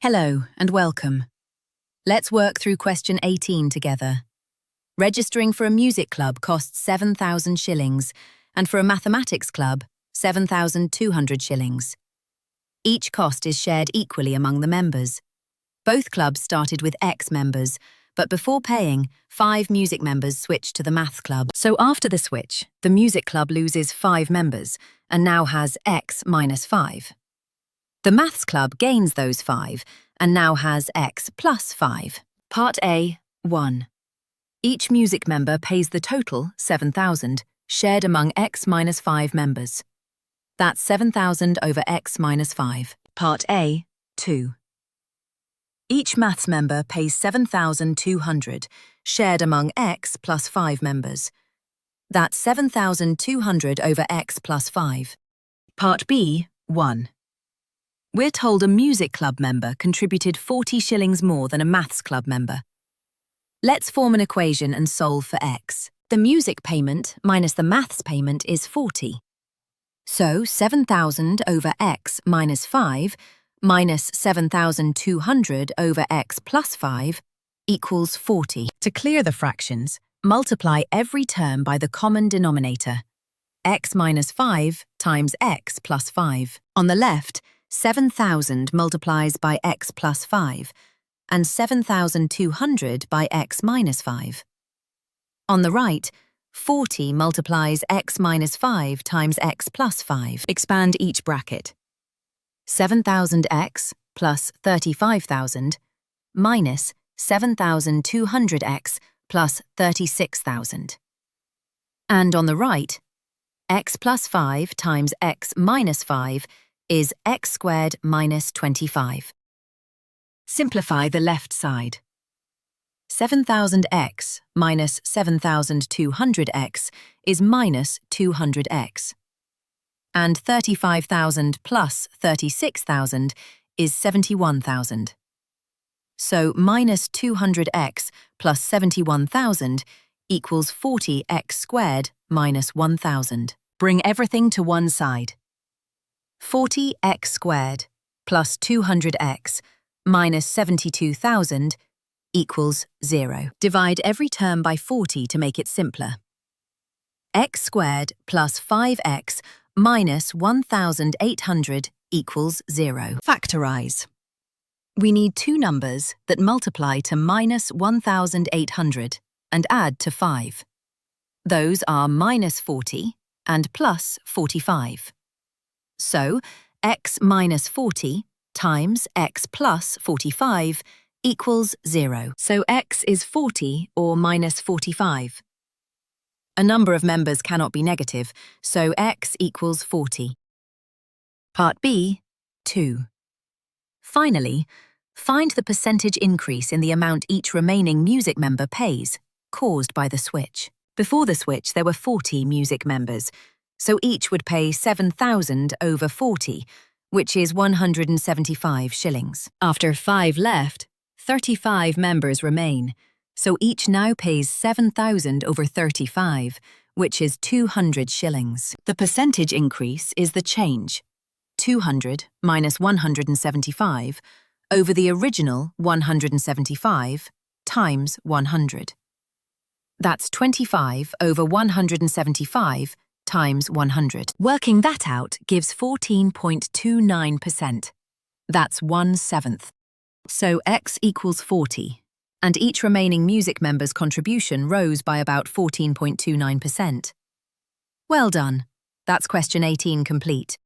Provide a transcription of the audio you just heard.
Hello and welcome. Let's work through question 18 together. Registering for a music club costs 7,000 shillings and for a mathematics club, 7,200 shillings. Each cost is shared equally among the members. Both clubs started with X members, but before paying, 5 music members switched to the math club. So after the switch, the music club loses 5 members and now has X minus 5. The maths club gains those 5 and now has X plus 5. Part A, 1. Each music member pays the total, 7,000, shared among X minus 5 members. That's 7,000 over X minus 5. Part A, 2. Each maths member pays 7,200, shared among X plus 5 members. That's 7,200 over X plus 5. Part B, 1. We're told a music club member contributed 40 shillings more than a maths club member. Let's form an equation and solve for X. The music payment minus the maths payment is 40. So 7,000 over X minus 5 minus 7,200 over X plus 5 equals 40. To clear the fractions, multiply every term by the common denominator. X minus 5 times X plus 5. On the left, 7,000 multiplies by X plus 5 and 7,200 by X minus 5. On the right, 40 multiplies X minus 5 times X plus 5. Expand each bracket. 7,000X plus 35,000 minus 7,200X plus 36,000. And on the right, X plus 5 times X minus 5 is X squared minus 25. Simplify the left side. 7,000X minus 7,200X is minus 200X. And 35,000 plus 36,000 is 71,000. So minus 200X plus 71,000 equals 40X squared minus 1,000. Bring everything to one side. 40X squared plus 200X minus 72,000 equals 0. Divide every term by 40 to make it simpler. X squared plus 5X minus 1,800 equals 0. Factorize. We need two numbers that multiply to minus 1,800 and add to 5. Those are minus 40 and plus 45. So, X minus 40 times X plus 45 equals 0. So X is 40 or minus 45. A number of members cannot be negative, so X equals 40. Part B, 2. Finally, find the percentage increase in the amount each remaining music member pays, caused by the switch. Before the switch, there were 40 music members, so each would pay 7,000 over 40, which is 175 shillings. After 5 left, 35 members remain, so each now pays 7,000 over 35, which is 200 shillings. The percentage increase is the change, 200 minus 175, over the original 175 times 100. That's 25 over 175 times 100. Working that out gives 14.29%. That's 1/7. So X equals 40, and each remaining music member's contribution rose by about 14.29%. Well done. That's question 18 complete.